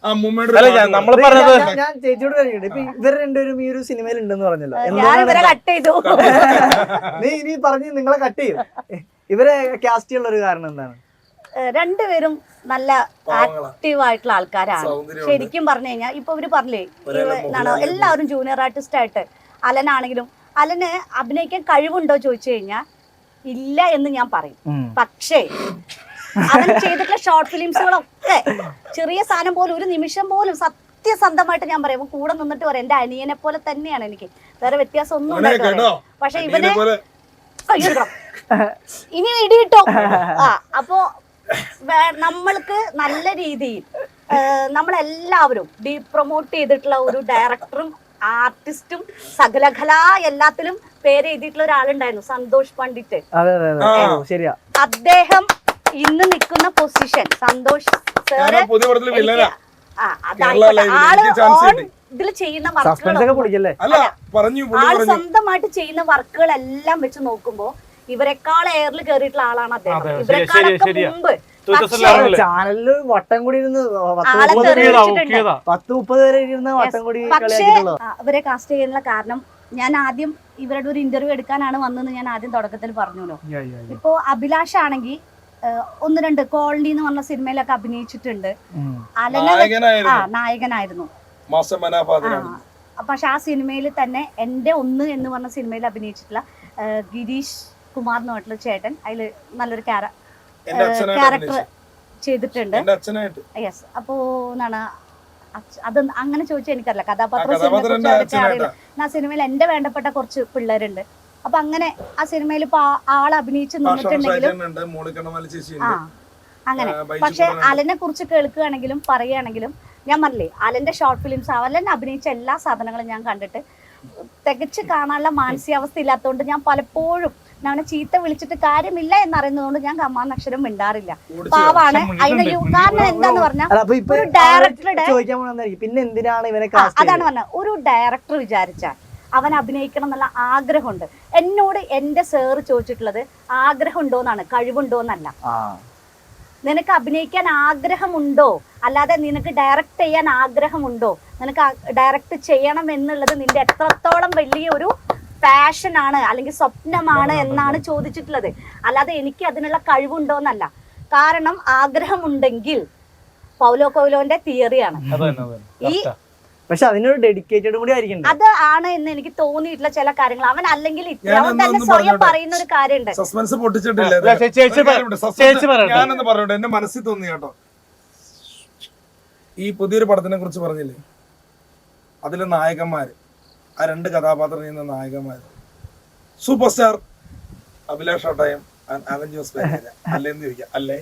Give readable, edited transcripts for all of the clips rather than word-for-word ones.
ഞാൻ ചേച്ചിയോട് പറഞ്ഞിട്ടുണ്ട് ഇപ്പൊ ഇവർ രണ്ടുപേരും ഈ ഒരു സിനിമയിൽ ഉണ്ടെന്ന് പറഞ്ഞല്ലോ. നീ ഇനി പറഞ്ഞ് നിങ്ങളെ കട്ട് ചെയ്യും. ഇവരെ കാസ്റ്റ് ചെയ്യാനുള്ള ഒരു കാരണം എന്താണ്? രണ്ടുപേരും നല്ല ആക്റ്റീവ് ആയിട്ടുള്ള ആൾക്കാരാണ്. ശരിക്കും പറഞ്ഞു കഴിഞ്ഞാൽ ഇപ്പൊ ഇവര് പറഞ്ഞില്ലേ എന്താണ് എല്ലാവരും ജൂനിയർ ആർട്ടിസ്റ്റ് ആയിട്ട് അലനാണെങ്കിലും അലന് അഭിനയിക്കാൻ കഴിവുണ്ടോ ചോദിച്ചു കഴിഞ്ഞാൽ ഇല്ല എന്ന് ഞാൻ പറയും. പക്ഷേ അവൻ ചെയ്തിട്ടുള്ള ഷോർട്ട് ഫിലിംസുകളൊക്കെ ചെറിയ സാധനം പോലും ഒരു നിമിഷം പോലും സത്യസന്ധമായിട്ട് ഞാൻ പറയും കൂടെ നിന്നിട്ട് പറയാം എന്റെ അനിയനെ പോലെ തന്നെയാണ് എനിക്ക്, വേറെ വ്യത്യാസം ഒന്നും ഉണ്ടായിട്ടില്ല. പക്ഷെ ഇവനെ ഇനി ഇടിയിട്ടോ. അപ്പോ നമ്മൾക്ക് നല്ല രീതിയിൽ നമ്മളെല്ലാവരും പ്രൊമോട്ട് ചെയ്തിട്ടുള്ള ഒരു ഡയറക്ടറും ആർട്ടിസ്റ്റും സകലകലാ എല്ലാത്തിലും പേര് എഴുതിയിട്ടുള്ള ഒരാളുണ്ടായിരുന്നു, സന്തോഷ് പണ്ഡിറ്റ്. അദ്ദേഹം ഇന്ന് നിൽക്കുന്ന പൊസിഷൻ സന്തോഷ് സാറ് ഇതിൽ ചെയ്യുന്ന വർക്കുകൾ ആള് സ്വന്തമായിട്ട് ചെയ്യുന്ന വർക്കുകളെല്ലാം വെച്ച് നോക്കുമ്പോ ഇവരെക്കാൾ എയറിൽ കയറിയിട്ടുള്ള ആളാണ് അദ്ദേഹം. ഇവരെക്കാളൊക്കെ മുമ്പ് ചാനലില് വട്ടം കൂടി പക്ഷേ ഇവരെ കാസ്റ്റ് ചെയ്യുന്ന കാരണം ഞാൻ ആദ്യം ഇവരുടെ ഒരു ഇന്റർവ്യൂ എടുക്കാനാണ് വന്നതെന്ന് ഞാൻ ആദ്യം തുടക്കത്തിൽ പറഞ്ഞല്ലോ. ഇപ്പോ അഭിലാഷ് ആണെങ്കിൽ 1-2 കോളനി എന്ന് പറഞ്ഞ സിനിമയിലൊക്കെ അഭിനയിച്ചിട്ടുണ്ട്. നായകനായിരുന്നു. പക്ഷെ ആ സിനിമയിൽ തന്നെ എന്റെ 1 എന്ന് പറഞ്ഞ സിനിമയിൽ അഭിനയിച്ചിട്ടുള്ള ഗിരീഷ് കുമാർ എന്ന് പറഞ്ഞിട്ടുള്ള ചേട്ടൻ അതിൽ നല്ലൊരു ക്യാരക്ടർ ചെയ്തിട്ടുണ്ട്. യെസ്. അപ്പോ എന്താണ് അത് അങ്ങനെ ചോദിച്ചാൽ എനിക്കറിയില്ല, കഥാപാത്രം ആ സിനിമയിൽ എന്റെ വേണ്ടപ്പെട്ട കുറച്ച് പിള്ളേരുണ്ട്. അപ്പൊ അങ്ങനെ ആ സിനിമയിൽ ഇപ്പൊ ആൾ അഭിനയിച്ച് നിന്നിട്ടുണ്ടെങ്കിലും അങ്ങനെ. പക്ഷെ അലനെ കുറിച്ച് കേൾക്കുകയാണെങ്കിലും പറയുകയാണെങ്കിലും ഞാൻ പറഞ്ഞില്ലേ അലന്റെ ഷോർട്ട് ഫിലിംസ് അലൻ അഭിനയിച്ച എല്ലാ സാധനങ്ങളും ഞാൻ കണ്ടിട്ട് തികച്ച് കാണാനുള്ള മാനസികാവസ്ഥ ഇല്ലാത്തതുകൊണ്ട് ഞാൻ പലപ്പോഴും അവനെ ചീത്ത വിളിച്ചിട്ട് കാര്യമില്ല എന്നറിയുന്നതുകൊണ്ട് ഞാൻ കമ്മാന്നക്ഷരം മിണ്ടാറില്ല. പാവാണ്. അതിന് കാരണം എന്താന്ന് പറഞ്ഞാൽ ഒരു ഡയറക്ടറുടെ അതാണ് പറഞ്ഞത്, ഒരു ഡയറക്ടർ വിചാരിച്ചാൽ അവൻ അഭിനയിക്കണം എന്നുള്ള ആഗ്രഹമുണ്ട്. എന്നോട് എന്റെ സാറ് ചോദിച്ചിട്ടുള്ളത് ആഗ്രഹം ഉണ്ടോന്നാണ്, കഴിവുണ്ടോന്നല്ല. നിനക്ക് അഭിനയിക്കാൻ ആഗ്രഹമുണ്ടോ, അല്ലാതെ നിനക്ക് ഡയറക്റ്റ് ചെയ്യാൻ ആഗ്രഹമുണ്ടോ, നിനക്ക് ഡയറക്റ്റ് ചെയ്യണം എന്നുള്ളത് നിന്റെ എത്രത്തോളം വലിയ ഒരു പാഷനാണ് അല്ലെങ്കിൽ സ്വപ്നമാണ് എന്നാണ് ചോദിച്ചിട്ടുള്ളത്. അല്ലാതെ എനിക്ക് അതിനുള്ള കഴിവുണ്ടോന്നല്ല. കാരണം ആഗ്രഹമുണ്ടെങ്കിൽ പൗലോ കൊയ്ലോന്റെ തിയറിയാണ് ഈ, പക്ഷെ അതിനൊരു ഡെഡിക്കേറ്റഡ് കൂടി ആയിരിക്കും. അത് ആണ് എന്ന് എനിക്ക് തോന്നിയിട്ടുള്ള ചില കാര്യങ്ങൾ. അവൻ അല്ലെങ്കിൽ അവൻ തന്നെ സ്വയം പറയുന്ന ഒരു കാര്യമുണ്ട്. സസ്പെൻസ് പൊട്ടിച്ചിട്ടില്ല. ഞാനൊന്ന് പറഞ്ഞോട്ടെ, എന്റെ മനസ്സിൽ തോന്നി കേട്ടോ. ഈ പുതിയൊരു പടത്തിനെ കുറിച്ച് പറഞ്ഞില്ലേ, അതിലെ നായകന്മാര്, ആ 2 കഥാപാത്രം ചെയ്യുന്ന നായകന്മാര് സൂപ്പർ സ്റ്റാർ അഭിലാഷ് ഒട്ടായം, അല്ലേന്ന് ചോദിക്കാം. അല്ലേ?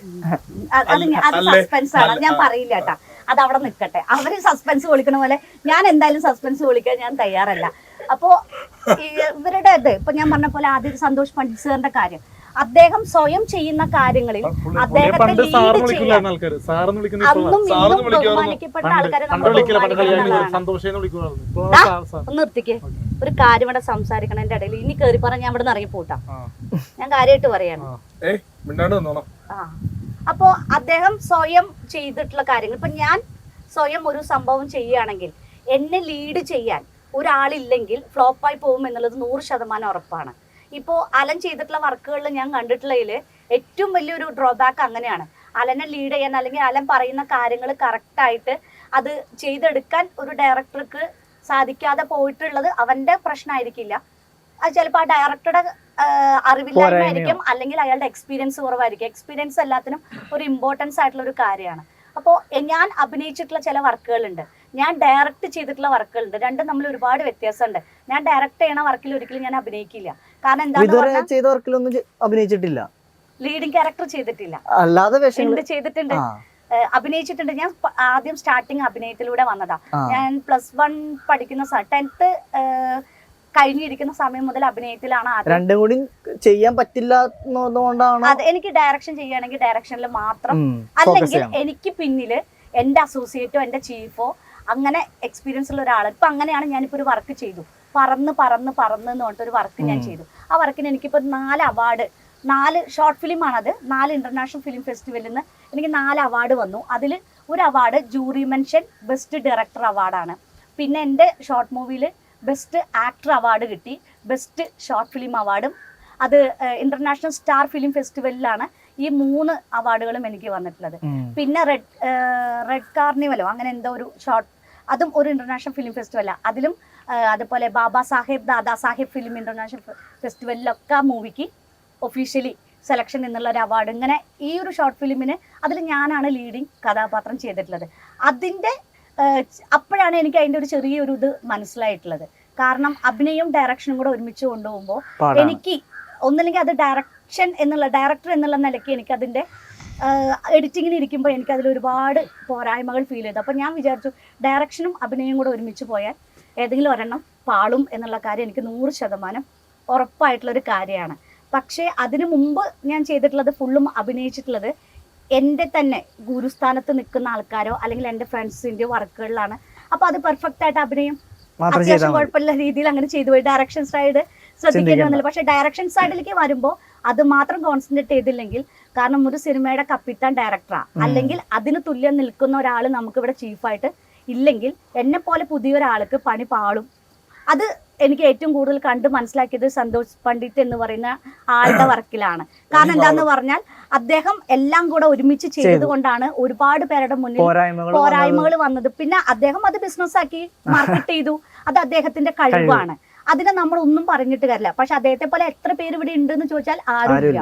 സസ്പെൻസ് ആണ്, ഞാൻ പറയില്ല കേട്ടാ. അത് അവിടെ നിൽക്കട്ടെ. അവര് സസ്പെൻസ് വിളിക്കണ പോലെ ഞാൻ എന്തായാലും സസ്പെൻസ് വിളിക്കാൻ ഞാൻ തയ്യാറല്ല. അപ്പോ ഇവരുടെ ഇത് ഇപ്പൊ ഞാൻ പറഞ്ഞ പോലെ ആദ്യം സന്തോഷ് പണ്ഡിറ്റ് സാറിന്റെ കാര്യം, അദ്ദേഹം സ്വയം ചെയ്യുന്ന കാര്യങ്ങളിൽ അദ്ദേഹത്തെ ലീഡ് ചെയ്യാൻ അന്നും ഇന്നും ബഹുമാനിക്കപ്പെട്ട ആൾക്കാരെ നമ്മൾ ഒന്ന് നിർത്തിക്കേ. ഒരു കാര്യം ഇവിടെ സംസാരിക്കണതിന്റെ ഇടയിൽ ഇനി കയറി പറഞ്ഞ ഞാൻ ഇവിടെ നിന്ന് ഇറങ്ങിപ്പോട്ടാ. ഞാൻ കാര്യമായിട്ട് പറയാണ്. അപ്പോ അദ്ദേഹം സ്വയം ചെയ്തിട്ടുള്ള കാര്യങ്ങൾ, ഇപ്പൊ ഞാൻ സ്വയം ഒരു സംഭവം ചെയ്യുകയാണെങ്കിൽ എന്നെ ലീഡ് ചെയ്യാൻ ഒരാളില്ലെങ്കിൽ ഫ്ലോപ്പായി പോകും എന്നുള്ളത് 100% ഉറപ്പാണ്. ഇപ്പോ അലൻ ചെയ്തിട്ടുള്ള വർക്കുകളിൽ ഞാൻ കണ്ടിട്ടുള്ളതിൽ ഏറ്റവും വലിയൊരു ഡ്രോബാക്ക് അങ്ങനെയാണ്. അലനെ ലീഡ് ചെയ്യാൻ അല്ലെങ്കിൽ അലൻ പറയുന്ന കാര്യങ്ങൾ കറക്റ്റായിട്ട് അത് ചെയ്തെടുക്കാൻ ഒരു ഡയറക്ടർക്ക് സാധിക്കാതെ പോയിട്ടുള്ളത് അവന്റെ പ്രശ്നമായിരിക്കില്ല. അത് ചിലപ്പോൾ ആ ഡയറക്ടറുടെ അറിവില്ലായ്മയായിരിക്കും, അല്ലെങ്കിൽ അയാളുടെ എക്സ്പീരിയൻസ് കുറവായിരിക്കും. എക്സ്പീരിയൻസ് എല്ലാത്തിനും ഒരു ഇമ്പോർട്ടൻസ് ആയിട്ടുള്ള ഒരു കാര്യമാണ്. അപ്പോൾ ഞാൻ അഭിനയിച്ചിട്ടുള്ള ചില വർക്കുകളുണ്ട്, ഞാൻ ഡയറക്റ്റ് ചെയ്തിട്ടുള്ള വർക്കുകളുണ്ട്. രണ്ടും തമ്മിൽ ഒരുപാട് വ്യത്യാസമുണ്ട്. ഞാൻ ഡയറക്റ്റ് ചെയ്യണ വർക്കിൽ ഒരിക്കലും ഞാൻ അഭിനയിക്കില്ല. കാരണം എന്താ, അഭിനയിച്ചിട്ടില്ല, ലീഡിങ് ക്യാരക്ടർ ചെയ്തിട്ടില്ല, അല്ലാതെ ചെയ്തിട്ടുണ്ട്, അഭിനയിച്ചിട്ടുണ്ട്. ഞാൻ ആദ്യം സ്റ്റാർട്ടിങ് അഭിനയത്തിലൂടെ വന്നതാ. ഞാൻ +1 പഠിക്കുന്ന 10th കഴിഞ്ഞിരിക്കുന്ന സമയം മുതൽ അഭിനയത്തിലാണ്. രണ്ടും കൂടി ചെയ്യാൻ പറ്റില്ല എന്നതുകൊണ്ടാണ്. അതെ, എനിക്ക് ഡയറക്ഷൻ ചെയ്യുകയാണെങ്കിൽ ഡയറക്ഷനിൽ മാത്രം, അല്ലെങ്കിൽ എനിക്ക് പിന്നില് എന്റെ അസോസിയേറ്റോ എന്റെ ചീഫോ അങ്ങനെ എക്സ്പീരിയൻസ് ഉള്ള ഒരാൾ. ഇപ്പൊ അങ്ങനെയാണ് ഞാനിപ്പോ ഒരു വർക്ക് ചെയ്തു, പറന്ന് എന്ന് പറഞ്ഞിട്ടൊരു വർക്ക് ഞാൻ ചെയ്തു. ആ വർക്കിന് എനിക്കിപ്പോ 4 അവാർഡ്, 4 ഷോർട്ട് ഫിലിം ആണത്, 4 ഇന്റർനാഷണൽ ഫിലിം ഫെസ്റ്റിവലിൽ നിന്ന് എനിക്ക് 4 അവാർഡ് വന്നു. അതിൽ ഒരു award jury mention best director അവാർഡാണ്. പിന്നെ എൻ്റെ ഷോർട്ട് മൂവിയിൽ ബെസ്റ്റ് ആക്ടർ അവാർഡ് കിട്ടി, ബെസ്റ്റ് ഷോർട്ട് ഫിലിം അവാർഡും. അത് ഇന്റർനാഷണൽ സ്റ്റാർ ഫിലിം ഫെസ്റ്റിവലിലാണ് ഈ 3 അവാർഡുകളും എനിക്ക് വന്നിട്ടുള്ളത്. പിന്നെ റെഡ് കാർണിവലോ അങ്ങനെ എന്തോ ഒരു ഷോർട്ട്, അതും ഒരു ഇന്റർനാഷണൽ ഫിലിം ഫെസ്റ്റിവലാണ്. അതിലും അതുപോലെ ബാബാ സാഹേബ് ദാദാ സാഹേബ് ഫിലിം ഇന്റർനാഷണൽ ഫെസ്റ്റിവലിലൊക്കെ മൂവിക്ക് ഒഫീഷ്യലി സെലക്ഷൻ എന്നുള്ള ഒരു അവാർഡ്. ഇങ്ങനെ ഈ ഒരു ഷോർട്ട് ഫിലിമിന് അതിൽ ഞാനാണ് ലീഡിങ് കഥാപാത്രം ചെയ്തിട്ടുള്ളത്. അതിൻ്റെ അപ്പോഴാണ് എനിക്ക് അതിൻ്റെ ഒരു ചെറിയൊരു ഇത് മനസ്സിലായിട്ടുള്ളത്. കാരണം അഭിനയവും ഡയറക്ഷനും കൂടെ ഒരുമിച്ച് കൊണ്ടുപോകുമ്പോൾ എനിക്ക് ഒന്നില്ലെങ്കിൽ അത് ഡയറക്ടർ എന്നുള്ള നിലയ്ക്ക് എനിക്ക് അതിൻ്റെ എഡിറ്റിങ്ങിന് ഇരിക്കുമ്പോൾ എനിക്ക് അതിൽ ഒരുപാട് പോരായ്മകൾ ഫീൽ ചെയ്തു. അപ്പോൾ ഞാൻ വിചാരിച്ചു ഡയറക്ഷനും അഭിനയവും കൂടെ ഒരുമിച്ച് പോയാൽ ഏതെങ്കിലും ഒരെണ്ണം പാളും എന്നുള്ള കാര്യം എനിക്ക് 100% ഉറപ്പായിട്ടുള്ളൊരു കാര്യമാണ്. പക്ഷേ അതിനു മുമ്പ് ഞാൻ ചെയ്തിട്ടുള്ളത് ഫുള്ളും അഭിനയിച്ചിട്ടുള്ളത് എൻ്റെ തന്നെ ഗുരുസ്ഥാനത്ത് നിൽക്കുന്ന ആൾക്കാരോ അല്ലെങ്കിൽ എൻ്റെ ഫ്രണ്ട്സിൻ്റെയോ വർക്കുകളിലാണ്. അപ്പോൾ അത് പെർഫെക്റ്റ് ആയിട്ട് അഭിനയം അത്യാവശ്യം കുഴപ്പമില്ല രീതിയിൽ അങ്ങനെ ചെയ്തു പോയി. ഡയറക്ഷൻ സൈഡ് ശ്രദ്ധിക്കേണ്ടി വന്നില്ല. പക്ഷേ ഡയറക്ഷൻ സൈഡിലേക്ക് വരുമ്പോൾ അത് മാത്രം കോൺസെൻട്രേറ്റ് ചെയ്തില്ലെങ്കിൽ, കാരണം ഒരു സിനിമയുടെ കപ്പിത്താൻ ഡയറക്ടറാണ്, അല്ലെങ്കിൽ അതിന് തുല്യം നിൽക്കുന്ന ഒരാൾ നമുക്കിവിടെ ചീഫായിട്ട് ഇല്ലെങ്കിൽ എന്നെ പോലെ പുതിയൊരാൾക്ക് പണി പാളും. അത് എനിക്ക് ഏറ്റവും കൂടുതൽ കണ്ട് മനസ്സിലാക്കിയത് സന്തോഷ് പണ്ഡിറ്റ് എന്ന് പറയുന്ന ആളുടെ വർക്കിലാണ്. കാരണം എന്താന്ന് പറഞ്ഞാൽ അദ്ദേഹം എല്ലാം കൂടെ ഒരുമിച്ച് ചെയ്തുകൊണ്ടാണ് ഒരുപാട് പേരുടെ മുന്നിൽ പോരായ്മകൾ വന്നത്. പിന്നെ അദ്ദേഹം അത് ബിസിനസ്സാക്കി മാർക്കറ്റ് ചെയ്തു. അത് അദ്ദേഹത്തിന്റെ കഴിവാണ്. അതിനെ നമ്മൾ ഒന്നും പറഞ്ഞിട്ട് കാര്യമില്ല. പക്ഷെ അദ്ദേഹത്തെ പോലെ എത്ര പേര് ഇവിടെ ഉണ്ടെന്ന് ചോദിച്ചാൽ ആരുമില്ല.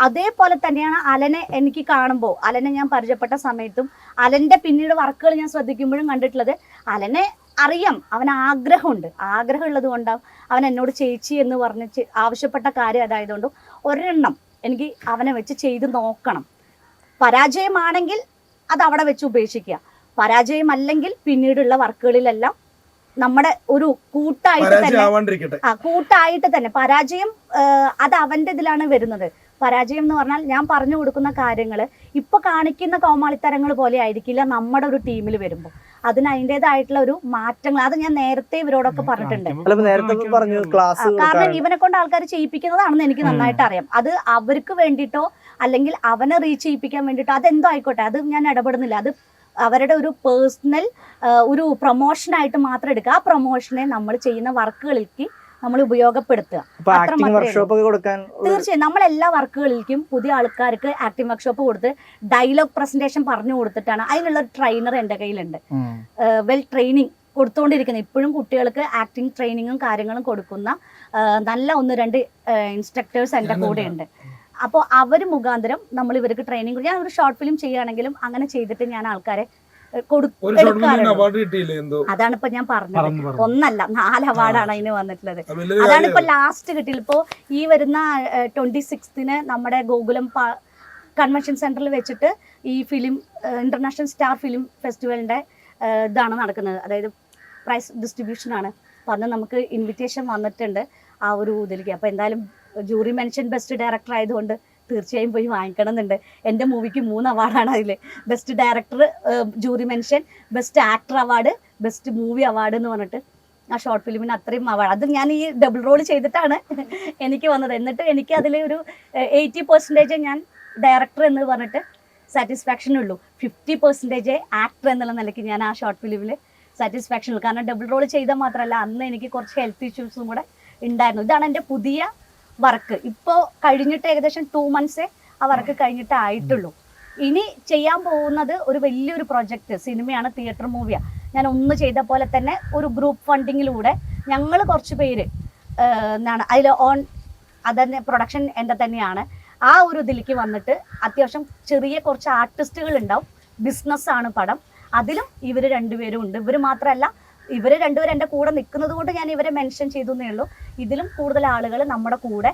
അതേപോലെ തന്നെയാണ് അലനെ എനിക്ക് കാണുമ്പോൾ, അലനെ ഞാൻ പരിചയപ്പെട്ട സമയത്തും അലന്റെ പിന്നീട് വർക്കുകൾ ഞാൻ ശ്രദ്ധിക്കുമ്പോഴും കണ്ടിട്ടുള്ളത്, അലനെ അറിയാം, അവന് ആഗ്രഹമുണ്ട്. ആഗ്രഹമുള്ളത് കൊണ്ടാവും അവൻ എന്നോട് ചേച്ചി എന്ന് പറഞ്ഞ് ആവശ്യപ്പെട്ട കാര്യം അതായതുകൊണ്ടും ഒരെണ്ണം എനിക്ക് അവനെ വെച്ച് ചെയ്ത് നോക്കണം. പരാജയമാണെങ്കിൽ അത് അവിടെ വെച്ച് ഉപേക്ഷിക്കുക, പരാജയമല്ലെങ്കിൽ പിന്നീടുള്ള വർക്കുകളിലെല്ലാം നമ്മുടെ ഒരു കൂട്ടായിട്ട് തന്നെ പരാജയം അത് അവന്റെ ഇതിലാണ് വരുന്നത്. പരാജയം എന്ന് പറഞ്ഞാൽ ഞാൻ പറഞ്ഞു കൊടുക്കുന്ന കാര്യങ്ങൾ ഇപ്പൊ കാണിക്കുന്ന കോമാളിത്തരങ്ങൾ പോലെ ആയിരിക്കില്ല നമ്മുടെ ഒരു ടീമിൽ വരുമ്പോൾ. അതിന് അതിൻ്റെതായിട്ടുള്ള ഒരു മാറ്റങ്ങൾ, അത് ഞാൻ നേരത്തെ ഇവരോടൊക്കെ പറഞ്ഞിട്ടുണ്ട്. കാരണം ഇവനെ കൊണ്ട് ആൾക്കാർ ചെയ്യിപ്പിക്കുന്നതാണെന്ന് എനിക്ക് നന്നായിട്ട് അറിയാം. അത് അവർക്ക് വേണ്ടിയിട്ടോ അല്ലെങ്കിൽ അവനെ റീച്ച് ചെയ്യിപ്പിക്കാൻ വേണ്ടിയിട്ടോ അതെന്തോ ആയിക്കോട്ടെ, അത് ഞാൻ ഇടപെടുന്നില്ല. അത് അവരുടെ ഒരു പേഴ്സണൽ ഒരു പ്രൊമോഷനായിട്ട് മാത്രം എടുക്കുക. ആ പ്രൊമോഷനെ നമ്മൾ ചെയ്യുന്ന വർക്കുകളിലേക്ക് നമ്മൾ ഉപയോഗപ്പെടുത്തുക. തീർച്ചയായും നമ്മൾ എല്ലാ വർക്കുകളിലേക്കും പുതിയ ആൾക്കാർക്ക് ആക്ടിംഗ് വർക്ക്ഷോപ്പ് കൊടുത്ത് ഡയലോഗ് പ്രസന്റേഷൻ പറഞ്ഞു കൊടുത്തിട്ടാണ്. അതിനുള്ള ട്രെയിനർ എൻ്റെ കയ്യിലുണ്ട്, വെൽ ട്രെയിനിങ് കൊടുത്തുകൊണ്ടിരിക്കുന്നത്. ഇപ്പോഴും കുട്ടികൾക്ക് ആക്ടിങ് ട്രെയിനിങ്ങും കാര്യങ്ങളും കൊടുക്കുന്ന നല്ല 1-2 ഇൻസ്ട്രക്ടേഴ്സ് എൻ്റെ കൂടെ ഉണ്ട്. അപ്പോൾ അവർ മുഖാന്തരം നമ്മൾ ഇവർക്ക് ട്രെയിനിങ്, ഞാൻ ഒരു ഷോർട്ട് ഫിലിം ചെയ്യുകയാണെങ്കിലും അങ്ങനെ ചെയ്തിട്ട് ഞാൻ ആൾക്കാരെ അതാണ് ഇപ്പൊ ഞാൻ പറഞ്ഞത്. 1 അല്ല 4 അവാർഡാണ് അതിന് വന്നിട്ടുള്ളത്. അതാണ് ഇപ്പൊ ലാസ്റ്റ് കിട്ടിയത്. ഇപ്പോ ഈ വരുന്ന 26-ന് നമ്മുടെ ഗോകുലം കൺവെൻഷൻ സെന്ററിൽ വെച്ചിട്ട് ഈ ഫിലിം ഇന്റർനാഷണൽ സ്റ്റാർ ഫിലിം ഫെസ്റ്റിവലിന്റെ ഇതാണ് നടക്കുന്നത്. അതായത് പ്രൈസ് ഡിസ്ട്രിബ്യൂഷൻ ആണ്. അപ്പൊ അന്ന് നമുക്ക് ഇൻവിറ്റേഷൻ വന്നിട്ടുണ്ട് ആ ഒരു ഇതിലേക്ക്. അപ്പൊ എന്തായാലും ജൂറി മെൻഷൻ ബെസ്റ്റ് ഡയറക്ടർ ആയതുകൊണ്ട് തീർച്ചയായും പോയി വാങ്ങിക്കണം എന്നുണ്ട്. എൻ്റെ മൂവിക്ക് 3 അവാർഡാണ് അതിൽ. Best director, jury mention, best actor award, best movie award എന്ന് പറഞ്ഞിട്ട് ആ ഷോർട്ട് ഫിലിമിന് അത്രയും അവാർഡ്. അത് ഞാൻ ഈ ഡബിൾ റോൾ ചെയ്തിട്ടാണ് എനിക്ക് വന്നത്. എന്നിട്ട് എനിക്ക് അതിൽ ഒരു 80% ഞാൻ ഡയറക്ടർ എന്ന് പറഞ്ഞിട്ട് സാറ്റിസ്ഫാക്ഷൻ ഉള്ളൂ. 50% ആക്ടർ എന്നുള്ള നിലയ്ക്ക് ഞാൻ ആ ഷോർട്ട് ഫിലിമിൽ സാറ്റിസ്ഫാക്ഷൻ ഉള്ളൂ. കാരണം ഡബിൾ റോൾ ചെയ്താൽ മാത്രമല്ല അന്ന് എനിക്ക് കുറച്ച് ഹെൽത്ത് ഇഷ്യൂസും കൂടെ ഉണ്ടായിരുന്നു. ഇതാണ് എൻ്റെ പുതിയ വർക്ക്. ഇപ്പോൾ കഴിഞ്ഞിട്ട് ഏകദേശം 2 months ആ വർക്ക് കഴിഞ്ഞിട്ട് ആയിട്ടുള്ളൂ. ഇനി ചെയ്യാൻ പോകുന്നത് ഒരു വലിയൊരു പ്രൊജക്റ്റ് സിനിമയാണ്, തിയേറ്റർ മൂവിയാണ്. ഞാൻ ഒന്ന് ചെയ്ത പോലെ തന്നെ ഒരു ഗ്രൂപ്പ് ഫണ്ടിങ്ങിലൂടെ ഞങ്ങൾ കുറച്ച് പേര് എന്താണ് അതിൽ അതന്നെ പ്രൊഡക്ഷൻ എൻ്റെ തന്നെയാണ്. ആ ഒരു ഇതിലേക്ക് വന്നിട്ട് അത്യാവശ്യം ചെറിയ കുറച്ച് ആർട്ടിസ്റ്റുകൾ ഉണ്ടാവും. ബിസിനസ്സാണ് പടം. അതിലും ഇവർ 2 പേരും ഉണ്ട്. ഇവർ മാത്രമല്ല, ഇവർ 2 പേരും എൻ്റെ കൂടെ നിൽക്കുന്നത് കൊണ്ട് ഞാൻ ഇവരെ മെൻഷൻ ചെയ്തു എന്നേ ഉള്ളൂ. ഇതിലും കൂടുതൽ ആളുകൾ നമ്മുടെ കൂടെ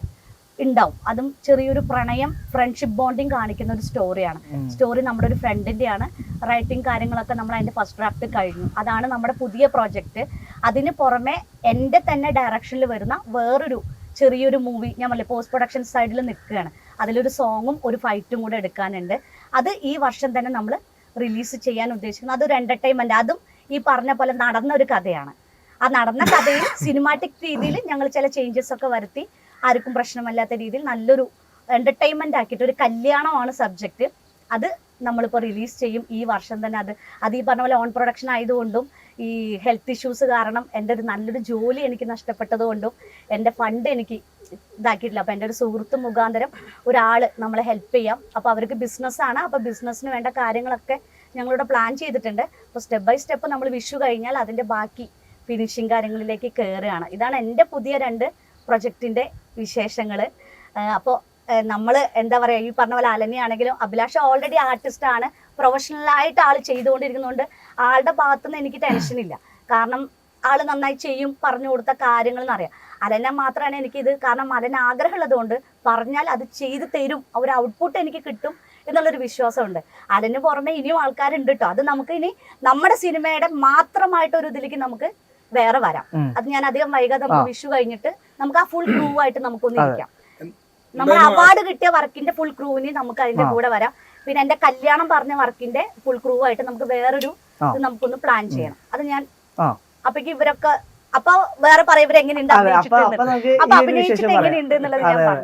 ഉണ്ടാവും. അതും ചെറിയൊരു പ്രണയം, ഫ്രണ്ട്ഷിപ്പ് ബോണ്ടിങ് കാണിക്കുന്ന ഒരു സ്റ്റോറിയാണ്. സ്റ്റോറി നമ്മുടെ ഒരു ഫ്രണ്ടിൻ്റെയാണ്. റൈറ്റിംഗ് കാര്യങ്ങളൊക്കെ നമ്മൾ അതിൻ്റെ ഫസ്റ്റ് ഡ്രാഫ്റ്റ് കഴിഞ്ഞു. അതാണ് നമ്മുടെ പുതിയ പ്രോജക്റ്റ്. അതിന് പുറമെ എൻ്റെ തന്നെ ഡയറക്ഷനിൽ വരുന്ന വേറൊരു ചെറിയൊരു മൂവി ഞാൻ പറഞ്ഞില്ലേ പോസ്റ്റ് പ്രൊഡക്ഷൻ സൈഡിൽ നിൽക്കുകയാണ്. അതിലൊരു സോങ്ങും ഒരു ഫൈറ്റും കൂടെ എടുക്കാനുണ്ട്. അത് ഈ വർഷം തന്നെ നമ്മൾ റിലീസ് ചെയ്യാൻ ഉദ്ദേശിക്കുന്നത്. അതൊരു എൻ്റർടൈൻമെൻറ്റ്. അതും ഈ പറഞ്ഞ പോലെ നടന്ന ഒരു കഥയാണ്. ആ നടന്ന കഥയിൽ സിനിമാറ്റിക് രീതിയിൽ ഞങ്ങൾ ചില ചേഞ്ചസ് ഒക്കെ വരുത്തി ആർക്കും പ്രശ്നമല്ലാത്ത രീതിയിൽ നല്ലൊരു എൻ്റർടൈൻമെൻ്റ് ആക്കിയിട്ട്, ഒരു കല്യാണമാണ് സബ്ജക്റ്റ്. അത് നമ്മളിപ്പോൾ റിലീസ് ചെയ്യും ഈ വർഷം തന്നെ. അത് ഈ പറഞ്ഞ പോലെ ഓൺ പ്രൊഡക്ഷൻ ആയതുകൊണ്ടും ഈ ഹെൽത്ത് ഇഷ്യൂസ് കാരണം എൻ്റെ ഒരു നല്ലൊരു ജോലി എനിക്ക് നഷ്ടപ്പെട്ടത് കൊണ്ടും എൻ്റെ ഫണ്ട് എനിക്ക് ഇതാക്കിയിട്ടില്ല. അപ്പോൾ എൻ്റെ ഒരു സുഹൃത്ത് മുഖാന്തരം ഒരാൾ നമ്മളെ ഹെൽപ്പ് ചെയ്യാം. അപ്പോൾ അവർക്ക് ബിസിനസ്സാണ്. അപ്പോൾ ബിസിനസ്സിന് വേണ്ട കാര്യങ്ങളൊക്കെ ഞങ്ങളിവിടെ പ്ലാൻ ചെയ്തിട്ടുണ്ട്. അപ്പോൾ സ്റ്റെപ്പ് ബൈ സ്റ്റെപ്പ് നമ്മൾ വിഷു കഴിഞ്ഞാൽ അതിൻ്റെ ബാക്കി ഫിനിഷിങ് കാര്യങ്ങളിലേക്ക് കയറുകയാണ്. ഇതാണ് എൻ്റെ പുതിയ 2 പ്രൊജക്റ്റിൻ്റെ വിശേഷങ്ങൾ. അപ്പോൾ നമ്മൾ എന്താ പറയുക, ഈ പറഞ്ഞ പോലെ അലനെയാണെങ്കിലും അഭിലാഷ് ഓൾറെഡി ആർട്ടിസ്റ്റാണ്, പ്രൊഫഷണലായിട്ട് ആൾ ചെയ്തുകൊണ്ടിരിക്കുന്നതുകൊണ്ട് ആളുടെ ഭാഗത്തുനിന്ന് എനിക്ക് ടെൻഷനില്ല. കാരണം ആൾ നന്നായി ചെയ്യും, പറഞ്ഞു കൊടുത്ത കാര്യങ്ങൾ എന്നറിയാം. അലനെ മാത്രമാണ് എനിക്കിത്, കാരണം അലന് ആഗ്രഹമുള്ളത് കൊണ്ട് പറഞ്ഞാൽ അത് ചെയ്ത് തരും, ഒരു ഔട്ട്പുട്ട് എനിക്ക് കിട്ടും എന്നുള്ളൊരു വിശ്വാസമുണ്ട്. അതിന് പുറമെ ഇനിയും ആൾക്കാരുണ്ട് കേട്ടോ. അത് നമുക്ക് ഇനി നമ്മുടെ സിനിമയുടെ മാത്രമായിട്ടൊരു ഇതിലേക്ക് നമുക്ക് വേറെ വരാം. അത് ഞാൻ അധികം വൈകാതെ നമുക്ക് വിഷു കഴിഞ്ഞിട്ട് നമുക്ക് ആ ഫുൾ ക്രൂ ആയിട്ട് നമുക്കൊന്ന് ഇരിക്കാം. നമ്മൾ അവാർഡ് കിട്ടിയ വർക്കിന്റെ ഫുൾ ക്രൂവിന് നമുക്ക് അതിന്റെ കൂടെ വരാം. പിന്നെ എന്റെ കല്യാണം പറഞ്ഞ വർക്കിന്റെ ഫുൾ ക്രൂ ആയിട്ട് നമുക്ക് വേറൊരു ഇത് നമുക്കൊന്ന് പ്ലാൻ ചെയ്യണം. അത് ഞാൻ അപ്പേക്ക് ഇവരൊക്കെ അപ്പൊ വേറെ പറയും ഇവരെങ്ങനെയുണ്ട്, അപ്പൊ അഭിനയിച്ചിട്ട് എങ്ങനെയുണ്ട് എന്നുള്ളത് ഞാൻ പറഞ്ഞു.